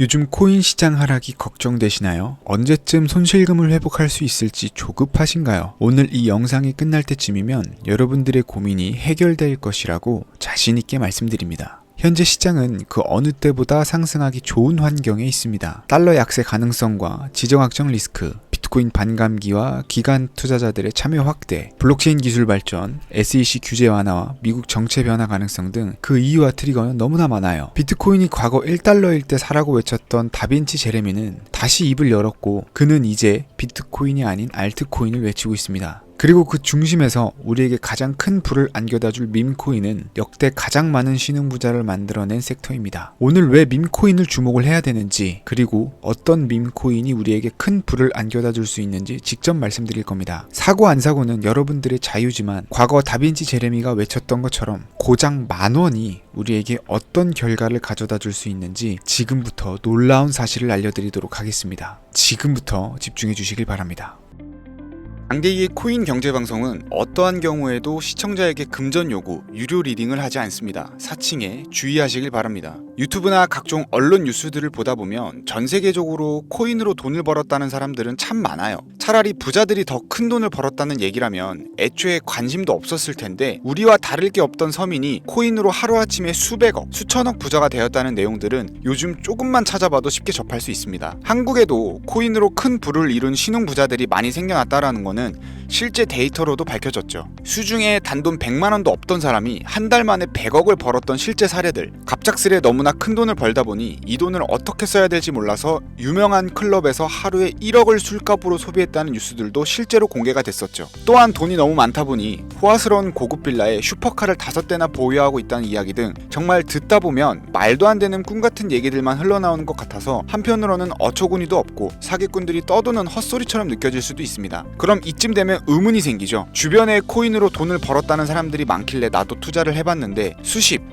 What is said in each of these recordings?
요즘 코인 시장 하락이 걱정되시나요? 언제쯤 손실금을 회복할 수 있을지 조급하신가요? 오늘 이 영상이 끝날 때쯤이면 여러분들의 고민이 해결될 것이라고 자신있게 말씀드립니다. 현재 시장은 그 어느 때보다 상승하기 좋은 환경에 있습니다. 달러 약세 가능성과 지정학적 리스크, 비트코인 반감기와 기관 투자자들의 참여 확대, 블록체인 기술 발전, SEC 규제 완화와 미국 정체 변화 가능성 등 그 이유와 트리거는 너무나 많아요. 비트코인이 과거 1달러일 때 사라고 외쳤던 다빈치 제레미는 다시 입을 열었고 그는 이제 비트코인이 아닌 알트코인을 외치고 있습니다. 그리고 그 중심에서 우리에게 가장 큰 부를 안겨다줄 밈코인은 역대 가장 많은 신흥부자를 만들어낸 섹터입니다. 오늘 왜 밈코인을 주목을 해야 되는지, 그리고 어떤 밈코인이 우리에게 큰 부를 안겨다줄 수 있는지 직접 말씀드릴 겁니다. 사고 안 사고는 여러분들의 자유지만 과거 다빈치 제레미가 외쳤던 것처럼 고작 10,000원이 우리에게 어떤 결과를 가져다 줄 수 있는지 지금부터 놀라운 사실을 알려드리도록 하겠습니다. 지금부터 집중해 주시길 바랍니다. 장대기의 코인 경제방송은 어떠한 경우에도 시청자에게 금전 요구, 유료 리딩을 하지 않습니다. 사칭에 주의하시길 바랍니다. 유튜브나 각종 언론 뉴스들을 보다 보면 전 세계적으로 코인으로 돈을 벌었다는 사람들은 참 많아요. 차라리 부자들이 더 큰 돈을 벌었다는 얘기라면 애초에 관심도 없었을 텐데, 우리와 다를 게 없던 서민이 코인으로 하루아침에 수백억, 수천억 부자가 되었다는 내용들은 요즘 조금만 찾아봐도 쉽게 접할 수 있습니다. 한국에도 코인으로 큰 부를 이룬 신흥부자들이 많이 생겨났다라는 거는 실제 데이터로도 밝혀졌죠. 수중에 단돈 100만원도 없던 사람이 한 달 만에 100억을 벌었던 실제 사례들. 갑작스레 너무나 큰 돈을 벌다 보니 이 돈을 어떻게 써야 될지 몰라서 유명한 클럽에서 하루에 1억을 술값으로 소비했다는 뉴스들도 실제로 공개가 됐었죠. 또한 돈이 너무 많다 보니 호화스러운 고급 빌라에 슈퍼카를 5대나 보유하고 있다는 이야기 등 정말 듣다 보면 말도 안 되는 꿈 같은 얘기들만 흘러나오는 것 같아서 한편으로는 어처구니도 없고 사기꾼들이 떠도는 헛소리처럼 느껴질 수도 있습니다. 그럼 이쯤 되면 의문이 생기죠. 주변에 코인으로 돈을 벌었다는 사람들이 많길래 나도 투자를 해봤는데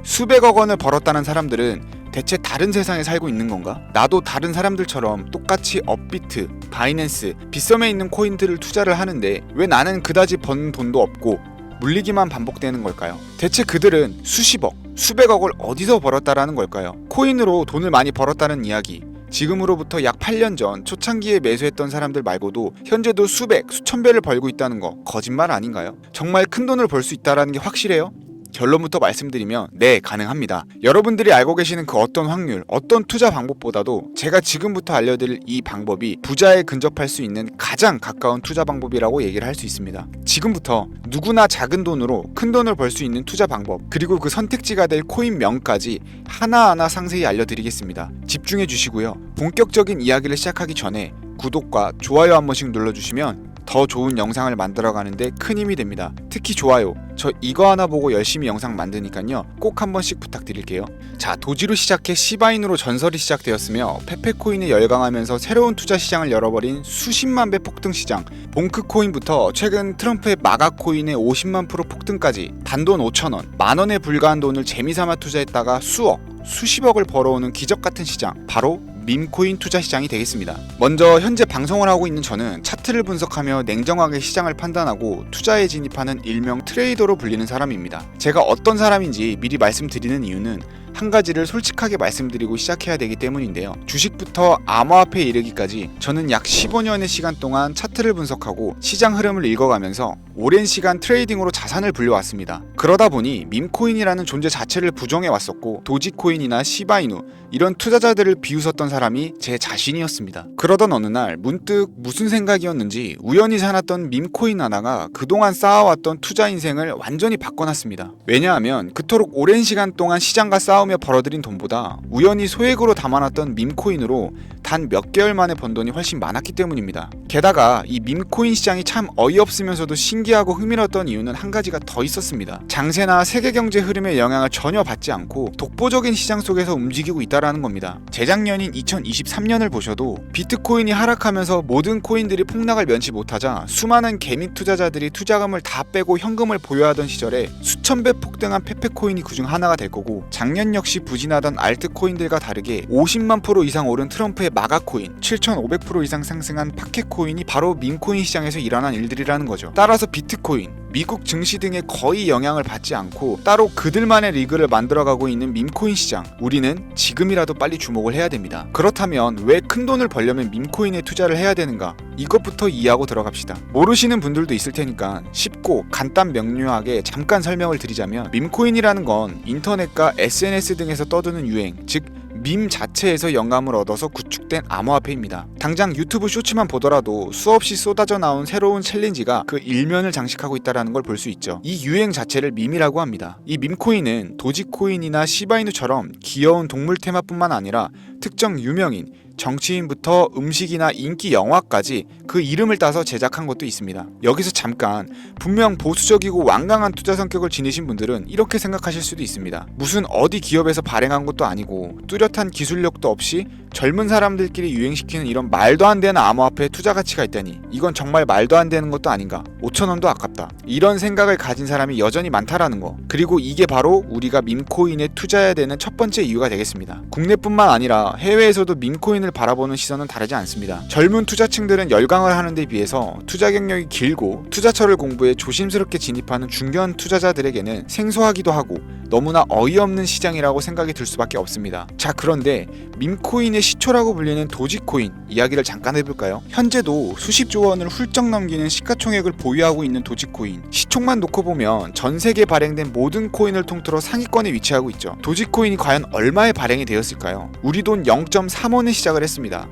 수백억 원을 벌었다는 사람들은 대체 다른 세상에 살고 있는 건가? 나도 다른 사람들처럼 똑같이 업비트, 바이낸스, 빗썸에 있는 코인들을 투자를 하는데 왜 나는 그다지 번 돈도 없고 물리기만 반복되는 걸까요? 대체 그들은 수십억, 수백억을 어디서 벌었다라는 걸까요? 코인으로 돈을 많이 벌었다는 이야기, 지금으로부터 약 8년 전 초창기에 매수했던 사람들 말고도 현재도 수백, 수천 배를 벌고 있다는 거 거짓말 아닌가요? 정말 큰 돈을 벌 수 있다는 게 확실해요? 결론부터 말씀드리면 네, 가능합니다. 여러분들이 알고 계시는 그 어떤 확률, 어떤 투자 방법보다도 제가 지금부터 알려드릴 이 방법이 부자에 근접할 수 있는 가장 가까운 투자 방법이라고 얘기를 할 수 있습니다. 지금부터 누구나 작은 돈으로 큰 돈을 벌 수 있는 투자 방법, 그리고 그 선택지가 될 코인명까지 하나하나 상세히 알려드리겠습니다. 집중해 주시고요. 본격적인 이야기를 시작하기 전에 구독과 좋아요 한 번씩 눌러주시면 더 좋은 영상을 만들어가는데 큰 힘이 됩니다. 특히 좋아요, 저 이거 하나 보고 열심히 영상 만드니까요, 꼭 한 번씩 부탁드릴게요. 자, 도지로 시작해 시바인으로 전설이 시작되었으며 페페코인에 열광하면서 새로운 투자 시장을 열어버린 수십만 배 폭등 시장, 봉크코인부터 최근 트럼프의 마가코인의 50만 프로 폭등까지 단돈 5,000원, 만원에 불과한 돈을 재미삼아 투자했다가 수억, 수십억을 벌어오는 기적같은 시장, 바로 밈코인 투자 시장이 되겠습니다. 먼저 현재 방송을 하고 있는 저는 차트를 분석하며 냉정하게 시장을 판단하고 투자에 진입하는 일명 트레이더로 불리는 사람입니다. 제가 어떤 사람인지 미리 말씀드리는 이유는 한 가지를 솔직하게 말씀드리고 시작해야 되기 때문인데요. 주식부터 암호화폐에 이르기까지 저는 약 15년의 시간 동안 차트를 분석하고 시장 흐름을 읽어가면서 오랜 시간 트레이딩으로 자산을 불려왔습니다. 그러다 보니 밈코인이라는 존재 자체를 부정해왔었고 도지코인이나 시바이누 이런 투자자들을 비웃었던 사람이 제 자신이었습니다. 그러던 어느 날 문득 무슨 생각이었는지 우연히 사놨던 밈코인 하나가 그동안 쌓아왔던 투자 인생을 완전히 바꿔놨습니다. 왜냐하면 그토록 오랜 시간 동안 시장과 싸우며 벌어들인 돈보다 우연히 소액으로 담아놨던 밈코인으로 단 몇 개월 만에 번 돈이 훨씬 많았기 때문입니다. 게다가 이 밈코인 시장이 참 어이없으면서도 신기하고 흥미로웠던 이유는 한 가지가 더 있었습니다. 장세나 세계 경제 흐름의 영향을 전혀 받지 않고 독보적인 시장 속에서 움직이고 있다라는 겁니다. 재작년인 2023년을 보셔도 비트코인이 하락하면서 모든 코인들이 폭락을 면치 못하자 수많은 개미 투자자들이 투자금을 다 빼고 현금을 보유하던 시절에 수천 배 폭등한 페페코인이 그중 하나가 될 거고, 작년 역시 부진하던 알트코인들과 다르게 50만 프로 이상 오른 트럼프의 마가코인, 7,500% 이상 상승한 파켓코인이 바로 밈코인 시장에서 일어난 일들이라는 거죠. 따라서 비트코인, 미국 증시 등에 거의 영향을 받지 않고 따로 그들만의 리그를 만들어가고 있는 밈코인 시장, 우리는 지금이라도 빨리 주목을 해야 됩니다. 그렇다면 왜 큰돈을 벌려면 밈코인에 투자를 해야 되는가? 이것부터 이해하고 들어갑시다. 모르시는 분들도 있을 테니까 쉽고 간단 명료하게 잠깐 설명을 드리자면, 밈코인이라는 건 인터넷과 SNS 등에서 떠드는 유행, 즉 밈 자체에서 영감을 얻어서 구축된 암호화폐입니다. 당장 유튜브 쇼츠만 보더라도 수없이 쏟아져 나온 새로운 챌린지가 그 일면을 장식하고 있다는 걸 볼 수 있죠. 이 유행 자체를 밈이라고 합니다. 이 밈코인은 도지코인이나 시바이누처럼 귀여운 동물 테마뿐만 아니라 특정 유명인, 정치인부터 음식이나 인기 영화까지 그 이름을 따서 제작한 것도 있습니다. 여기서 잠깐, 분명 보수적이고 완강한 투자 성격을 지니신 분들은 이렇게 생각하실 수도 있습니다. 무슨 어디 기업에서 발행한 것도 아니고 뚜렷한 기술력도 없이 젊은 사람들끼리 유행시키는 이런 말도 안 되는 암호화폐에 투자 가치가 있다니, 이건 정말 말도 안 되는 것도 아닌가, 5,000원도 아깝다, 이런 생각을 가진 사람이 여전히 많다라는 거. 그리고 이게 바로 우리가 밈코인에 투자해야 되는 첫 번째 이유가 되겠습니다. 국내뿐만 아니라 해외에서도 밈코인을 바라보는 시선은 다르지 않습니다. 젊은 투자층들은 열광을 하는 데 비해서 투자 경력이 길고 투자처를 공부해 조심스럽게 진입하는 중견 투자자들에게는 생소하기도 하고 너무나 어이없는 시장이라고 생각이 들 수밖에 없습니다. 자, 그런데 밈코인의 시초라고 불리는 도지코인 이야기를 잠깐 해볼까요? 현재도 수십조 원을 훌쩍 넘기는 시가총액을 보유하고 있는 도지코인, 시총만 놓고 보면 전 세계에 발행된 모든 코인을 통틀어 상위권에 위치하고 있죠. 도지코인이 과연 얼마에 발행이 되었을까요? 우리 돈 0.3원에 시작을 했습니다.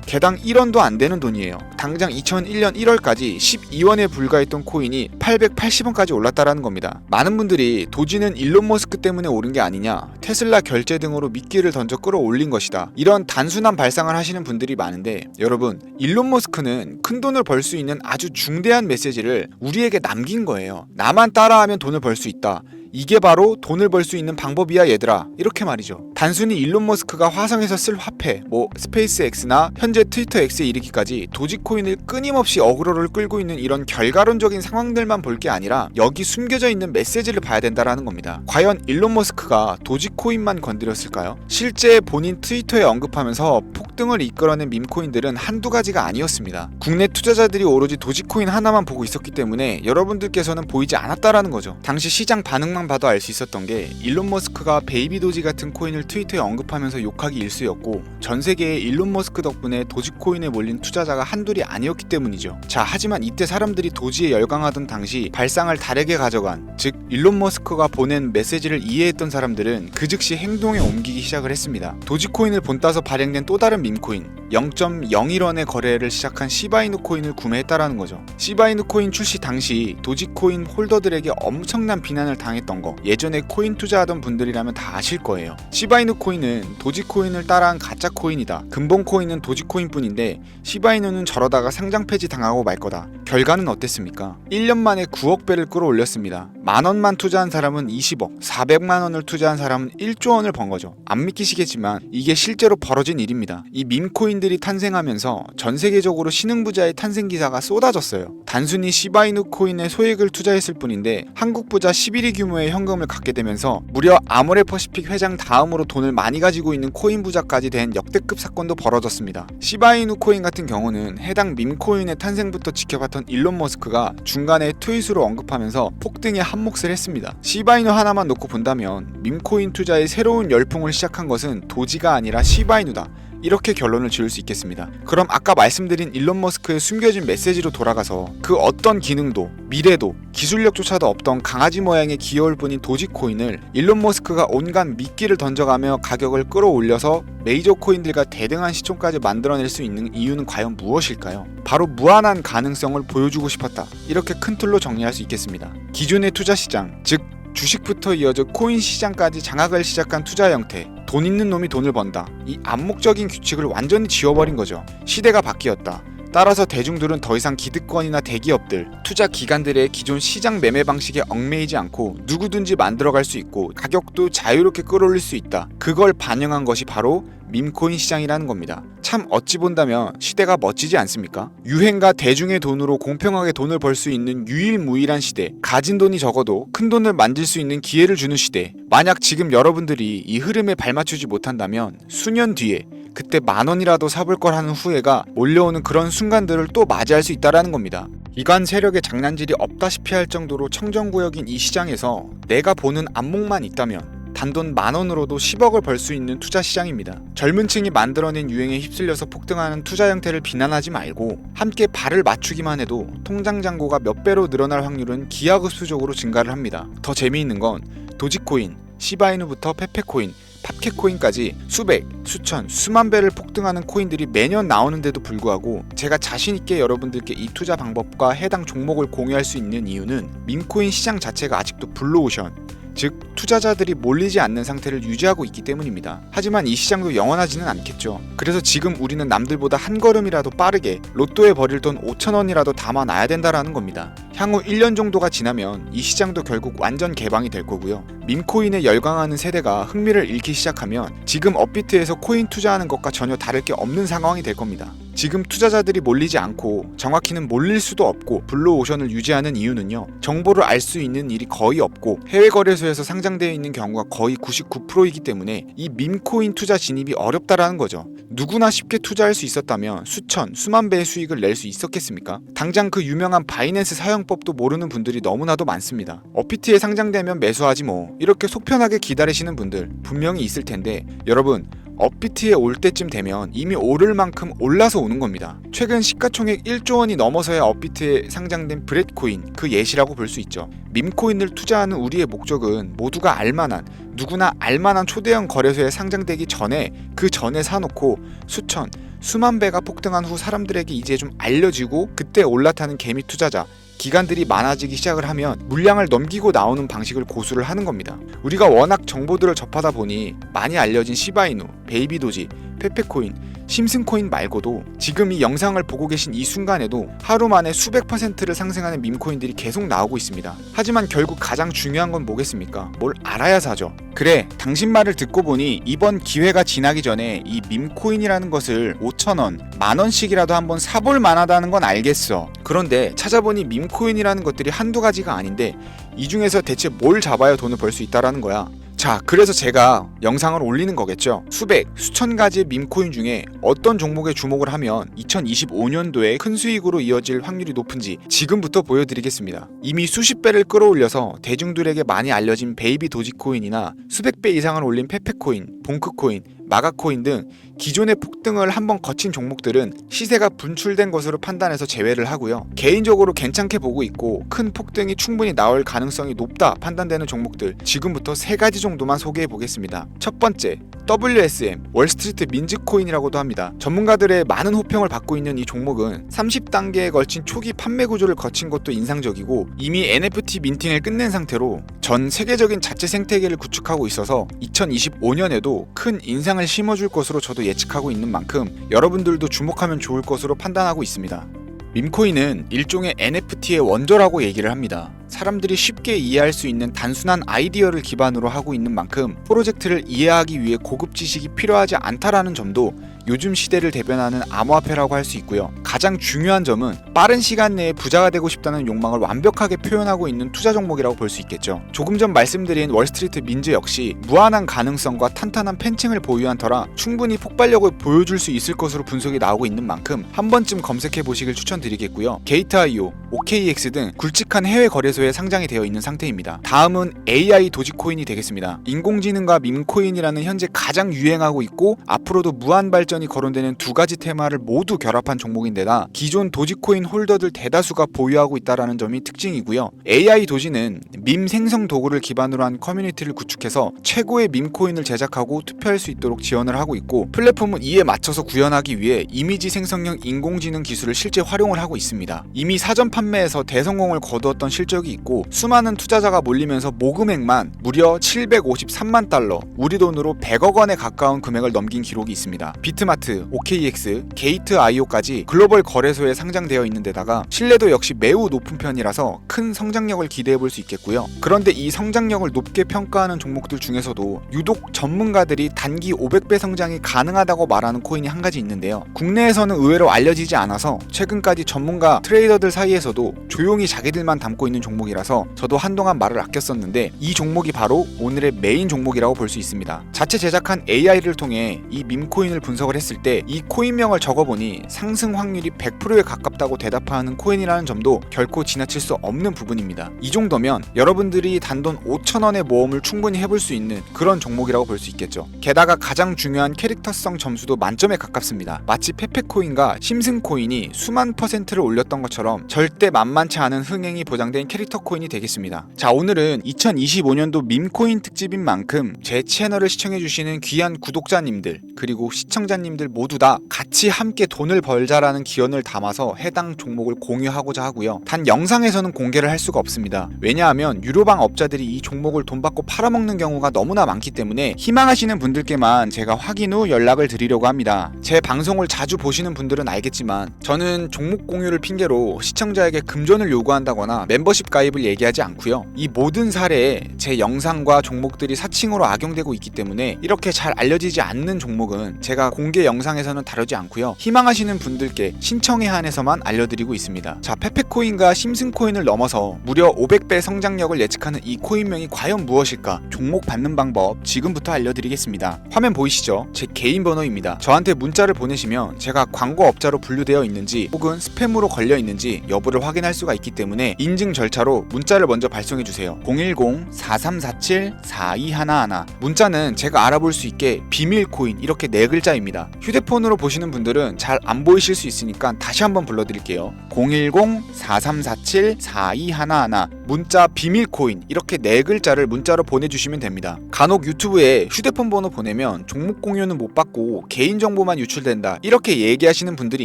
개당 1원도 안 되는 돈이에요. 당장 2001년 1월까지 12원에 불과했던 코인이 880원까지 올랐다라는 겁니다. 많은 분들이 도지는 일론 머스크 때문에 오른 게 아니냐, 테슬라 결제 등으로 미끼를 던져 끌어올린 것이다, 이런 단순한 발상을 하시는 분들이 많은데, 여러분, 일론 머스크는 큰 돈을 벌 수 있는 아주 중대한 메시지를 우리에게 남긴 거예요. 나만 따라하면 돈을 벌 수 있다, 이게 바로 돈을 벌 수 있는 방법이야 얘들아, 이렇게 말이죠. 단순히 일론 머스크가 화성에서 쓸 화폐, 스페이스 X나 현재 트위터 X에 이르기까지 도지코인을 끊임없이 어그로를 끌고 있는 이런 결과론적인 상황들만 볼 게 아니라 여기 숨겨져 있는 메시지를 봐야 된다라는 겁니다. 과연 일론 머스크가 도지코인만 건드렸을까요? 실제 본인 트위터에 언급하면서 폭등을 이끌어낸 밈코인들은 한두 가지가 아니었습니다. 국내 투자자들이 오로지 도지코인 하나만 보고 있었기 때문에 여러분들께서는 보이지 않았다라는 거죠. 당시 시장 반응만 봐도 알 수 있었던 게, 일론 머스크가 베이비 도지 같은 코인을 트위터에 언급하면서 욕하기 일쑤였고, 전 세계에 일론 머스크 덕분에 도지코인에 몰린 투자자가 한둘이 아니었기 때문이죠. 자, 하지만 이때 사람들이 도지에 열광하던 당시 발상을 다르게 가져간, 즉 일론 머스크가 보낸 메시지를 이해했던 사람들은 그 즉시 행동에 옮기기 시작을 했습니다. 도지코인을 본따서 발행된 또 다른 밈코인, 0.01원의 거래를 시작한 시바이누 코인을 구매했다라는 거죠. 시바이누 코인 출시 당시 도지코인 홀더들에게 엄청난 비난을 당했던 거, 예전에 코인 투자하던 분들이라면 다 아실 거예요. 시바이누 코인은 도지코인을 따라한 가짜 코인이다, 근본 코인은 도지코인 뿐인데 시바이누는 저러다가 상장 폐지 당하고 말 거다. 결과는 어땠습니까? 1년 만에 9억 배를 끌어올렸습니다. 만원만 투자한 사람은 20억, 400만원을 투자한 사람은 1조 원을 번 거죠. 안 믿기시겠지만 이게 실제로 벌어진 일입니다. 이 밈코인들이 탄생하면서 전 세계적으로 신흥부자의 탄생 기사가 쏟아졌어요. 단순히 시바이누 코인에 소액을 투자했을 뿐인데 한국 부자 11위 규모의 현금을 갖게 되면서 무려 아모레퍼시픽 회장 다음으로 돈을 많이 가지고 있는 코인 부자까지 된 역대급 사건도 벌어졌습니다. 시바이누 코인 같은 경우는 해당 밈코인의 탄생부터 지켜봤던 일론 머스크가 중간에 트윗으로 언급하면서 폭등에 한몫을 했습니다. 시바이누 하나만 놓고 본다면 밈코인 투자의 새로운 열풍을 시작한 것은 도지가 아니라 시바이누다, 이렇게 결론을 지을 수 있겠습니다. 그럼 아까 말씀드린 일론 머스크의 숨겨진 메시지로 돌아가서 그 어떤 기능도 미래도 기술력조차도 없던 강아지 모양의 귀여울 뿐인 도지코인을 일론 머스크가 온갖 미끼를 던져가며 가격을 끌어올려서 메이저 코인들과 대등한 시총까지 만들어낼 수 있는 이유는 과연 무엇일까요? 바로 무한한 가능성을 보여주고 싶었다, 이렇게 큰 틀로 정리할 수 있겠습니다. 기존의 투자 시장, 즉 주식부터 이어져 코인 시장까지 장악을 시작한 투자 형태, 돈 있는 놈이 돈을 번다, 이 암묵적인 규칙을 완전히 지워버린 거죠. 시대가 바뀌었다. 따라서 대중들은 더 이상 기득권이나 대기업들, 투자 기관들의 기존 시장 매매 방식에 얽매이지 않고 누구든지 만들어갈 수 있고 가격도 자유롭게 끌어올릴 수 있다, 그걸 반영한 것이 바로 밈코인 시장이라는 겁니다. 참 어찌 본다면 시대가 멋지지 않습니까? 유행과 대중의 돈으로 공평하게 돈을 벌 수 있는 유일무이한 시대, 가진 돈이 적어도 큰 돈을 만들 수 있는 기회를 주는 시대. 만약 지금 여러분들이 이 흐름에 발맞추지 못한다면 수년 뒤에 그때 10,000원이라도 사볼 걸 하는 후회가 몰려오는 그런 순간들을 또 맞이할 수 있다라는 겁니다. 이관 세력의 장난질이 없다시피 할 정도로 청정구역인 이 시장에서 내가 보는 안목만 있다면 단돈 10,000원으로도 10억을 벌 수 있는 투자 시장입니다. 젊은 층이 만들어낸 유행에 휩쓸려서 폭등하는 투자 형태를 비난하지 말고 함께 발을 맞추기만 해도 통장 잔고가 몇 배로 늘어날 확률은 기하급수적으로 증가를 합니다. 더 재미있는 건 도지코인, 시바이누부터 페페코인, 팝캣코인까지 수백, 수천, 수만 배를 폭등하는 코인들이 매년 나오는데도 불구하고 제가 자신있게 여러분들께 이 투자 방법과 해당 종목을 공유할 수 있는 이유는 밈코인 시장 자체가 아직도 블루오션, 즉 투자자들이 몰리지 않는 상태를 유지하고 있기 때문입니다. 하지만 이 시장도 영원하지는 않겠죠. 그래서 지금 우리는 남들보다 한 걸음이라도 빠르게 로또에 버릴 돈 5,000원이라도 담아놔야 된다라는 겁니다. 향후 1년 정도가 지나면 이 시장도 결국 완전 개방이 될 거고요. 밈코인에 열광하는 세대가 흥미를 잃기 시작하면 지금 업비트에서 코인 투자하는 것과 전혀 다를 게 없는 상황이 될 겁니다. 지금 투자자들이 몰리지 않고 정확히는 몰릴 수도 없고 블루오션을 유지하는 이유는요. 정보를 알 수 있는 일이 거의 없고 해외 거래소에서 상장되어 있는 경우가 거의 99%이기 때문에 이 밈코인 투자 진입이 어렵다라는 거죠. 누구나 쉽게 투자할 수 있었다면 수천, 수만 배의 수익을 낼 수 있었겠습니까? 당장 그 유명한 바이낸스 사용법도 모르는 분들이 너무나도 많습니다. 업비트에 상장되면 매수하지 뭐 이렇게 속편하게 기다리시는 분들 분명히 있을 텐데 여러분 업비트에 올 때쯤 되면 이미 오를 만큼 올라서 오는 겁니다. 최근 시가총액 1조 원이 넘어서야 업비트에 상장된 브렛코인 그 예시라고 볼 수 있죠. 밈코인을 투자하는 우리의 목적은 모두가 알만한 누구나 알만한 초대형 거래소에 상장되기 전에 그 전에 사놓고 수천, 수만 배가 폭등한 후 사람들에게 이제 좀 알려지고 그때 올라타는 개미 투자자 기관들이 많아지기 시작을 하면 물량을 넘기고 나오는 방식을 고수를 하는 겁니다. 우리가 워낙 정보들을 접하다 보니 많이 알려진 시바이누, 베이비도지, 페페코인, 심슨코인 말고도 지금 이 영상을 보고 계신 이 순간에도 하루 만에 수백 %를 상승하는 밈코인들이 계속 나오고 있습니다. 하지만 결국 가장 중요한 건 뭐겠습니까? 뭘 알아야 사죠. 그래, 당신 말을 듣고 보니 이번 기회가 지나기 전에 이 밈코인이라는 것을 5,000원, 10,000원씩이라도 한번 사볼 만하다는 건 알겠어. 그런데 찾아보니 밈코인이라는 것들이 한두 가지가 아닌데 이 중에서 대체 뭘 잡아야 돈을 벌 수 있다라는 거야. 자, 그래서 제가 영상을 올리는 거겠죠. 수백, 수천 가지의 밈코인 중에 어떤 종목에 주목을 하면 2025년도에 큰 수익으로 이어질 확률이 높은지 지금부터 보여드리겠습니다. 이미 수십 배를 끌어올려서 대중들에게 많이 알려진 베이비 도지코인이나 수백 배 이상을 올린 페페코인, 봉크코인, 마가코인 등 기존의 폭등을 한번 거친 종목들은 시세가 분출된 것으로 판단해서 제외를 하고요. 개인적으로 괜찮게 보고 있고 큰 폭등이 충분히 나올 가능성이 높다 판단되는 종목들 지금부터 3가지 정도만 소개해 보겠습니다. 첫 번째, WSM, 월스트리트 민즈코인이라고도 합니다. 전문가들의 많은 호평을 받고 있는 이 종목은 30단계에 걸친 초기 판매 구조를 거친 것도 인상적이고 이미 NFT 민팅을 끝낸 상태로 전 세계적인 자체 생태계를 구축하고 있어서 2025년에도 큰 인상을 심어줄 것으로 저도 예측하고 있는 만큼 여러분들도 주목하면 좋을 것으로 판단하고 있습니다. 밈코인은 일종의 NFT의 원조라고 얘기를 합니다. 사람들이 쉽게 이해할 수 있는 단순한 아이디어를 기반으로 하고 있는 만큼 프로젝트를 이해하기 위해 고급 지식이 필요하지 않다라는 점도 요즘 시대를 대변하는 암호화폐라고 할 수 있고요. 가장 중요한 점은 빠른 시간 내에 부자가 되고 싶다는 욕망을 완벽하게 표현하고 있는 투자 종목이라고 볼 수 있겠죠. 조금 전 말씀드린 월스트리트 민즈 역시 무한한 가능성과 탄탄한 팬층을 보유한 터라 충분히 폭발력을 보여줄 수 있을 것으로 분석이 나오고 있는 만큼 한 번쯤 검색해 보시길 추천드리겠고요. 게이트.io, OKX 등 굵직한 해외 거래소에 상장이 되어 있는 상태입니다. 다음은 AI 도지코인이 되겠습니다. 인공지능과 밈코인이라는 현재 가장 유행하고 있고 앞으로도 무한 발전이 거론되는 두 가지 테마를 모두 결합한 종목인데다 기존 도지코인 홀더들 대다수가 보유하고 있다는 점이 특징이고요. AI 도지는 밈 생성 도구를 기반으로 한 커뮤니티를 구축해서 최고의 밈코인을 제작하고 투표할 수 있도록 지원을 하고 있고 플랫폼은 이에 맞춰서 구현하기 위해 이미지 생성형 인공지능 기술을 실제 활용을 하고 있습니다. 이미 사전 판매에서 대성공을 거두었던 실적이 있고 수많은 투자자가 몰리면서 모금액만 무려 753만 달러, 우리 돈으로 100억 원에 가까운 금액을 넘긴 기록이 있습니다. 비트마트, OKX, 게이트.io까지 글로벌 거래소에 상장되어 있는 데다가 신뢰도 역시 매우 높은 편이라서 큰 성장력을 기대해 볼 수 있겠고요. 그런데 이 성장력을 높게 평가하는 종목들 중에서도 유독 전문가들이 단기 500배 성장이 가능하다고 말하는 코인이 한 가지 있는데요. 국내에서는 의외로 알려지지 않아서 최근까지 전문가 트레이더들 사이에서도 조용히 자기들만 담고 있는 종목이라서 저도 한동안 말을 아꼈었는데 이 종목이 바로 오늘의 메인 종목이라고 볼 수 있습니다. 자체 제작한 AI를 통해 이 밈코인을 분석을 분석을 했을 때 이 코인명을 적어보니 상승 확률이 100%에 가깝다고 대답하는 코인이라는 점도 결코 지나칠 수 없는 부분입니다. 이 정도면 여러분들이 단돈 5,000원의 모험을 충분히 해볼 수 있는 그런 종목이라고 볼 수 있겠죠. 게다가 가장 중요한 캐릭터성 점수도 만점에 가깝습니다. 마치 페페코인과 심슨코인이 수만 %를 올렸던 것처럼 절대 만만치 않은 흥행이 보장된 캐릭터 코인이 되겠습니다. 자, 오늘은 2025년도 밈코인 특집인 만큼 제 채널을 시청해주시는 귀한 구독자님들 그리고 시청자님들 모두 다 같이 함께 돈을 벌자라는 기원을 담아서 해당 종목을 공유하고자 하고요. 단 영상에서는 공개를 할 수가 없습니다. 왜냐하면 유료방 업자들이 이 종목을 돈 받고 팔아먹는 경우가 너무나 많기 때문에 희망하시는 분들께만 제가 확인 후 연락을 드리려고 합니다. 제 방송을 자주 보시는 분들은 알겠지만 저는 종목 공유를 핑계로 시청자에게 금전을 요구한다거나 멤버십 가입을 얘기하지 않고요. 이 모든 사례에 제 영상과 종목들이 사칭으로 악용되고 있기 때문에 이렇게 잘 알려지지 않는 종목은 제가 공개 영상에서는 다루지 않고요. 희망하시는 분들께 신청에 한해서만 알려드리고 있습니다. 자, 페페코인과 심슨코인을 넘어서 무려 500배 성장력을 예측하는 이 코인명이 과연 무엇일까? 종목 받는 방법 지금부터 알려드리겠습니다. 화면 보이시죠? 제 개인 번호입니다. 저한테 문자를 보내시면 제가 광고업자로 분류되어 있는지 혹은 스팸으로 걸려 있는지 여부를 확인할 수가 있기 때문에 인증 절차로 문자를 먼저 발송해주세요. 010-4347-4211 문자는 제가 알아볼 수 있게 비밀코인 이렇게 4글자입니다. 휴대폰으로 보시는 분들은 잘 안 보이실 수 있으니까 다시 한번 불러드릴게요. 010-4347-4211 문자 비밀코인 이렇게 4글자를 문자로 보내주시면 됩니다. 간혹 유튜브에 휴대폰 번호 보내면 종목 공유는 못 받고 개인정보만 유출된다 이렇게 얘기하시는 분들이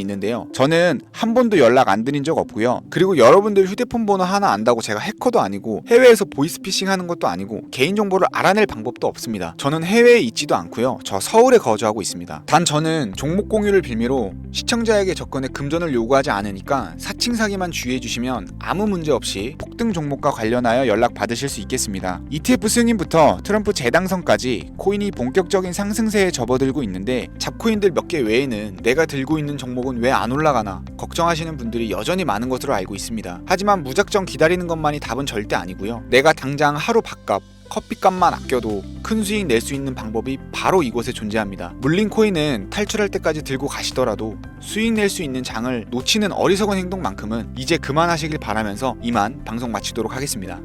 있는데요. 저는 한 번도 연락 안 드린 적 없고요. 그리고 여러분들 휴대폰 번호 하나 안다고 제가 해커도 아니고 해외에서 보이스피싱 하는 것도 아니고 개인정보를 알아낼 방법도 없습니다. 저는 해외에 있지도 않고요. 저 서울에 거주하고 있습니다. 단 저는 종목 공유를 빌미로 시청자에게 접근에 금전을 요구하지 않으니까 사칭 사기만 주의해 주시면 아무 문제 없이 폭등 종목과 관련하여 연락 받으실 수 있겠습니다. ETF 승인부터 트럼프 재당선까지 코인이 본격적인 상승세에 접어들고 있는데 잡코인들 몇 개 외에는 내가 들고 있는 종목은 왜 안 올라가나 걱정하시는 분들이 여전히 많은 것으로 알고 있습니다. 하지만 무작정 기다리는 것만이 답은 절대 아니고요. 내가 당장 하루 밥값 커피값만 아껴도 큰 수익 낼 수 있는 방법이 바로 이곳에 존재합니다. 물린 코인은 탈출할 때까지 들고 가시더라도 수익 낼 수 있는 장을 놓치는 어리석은 행동만큼은 이제 그만하시길 바라면서 이만 방송 마치도록 하겠습니다.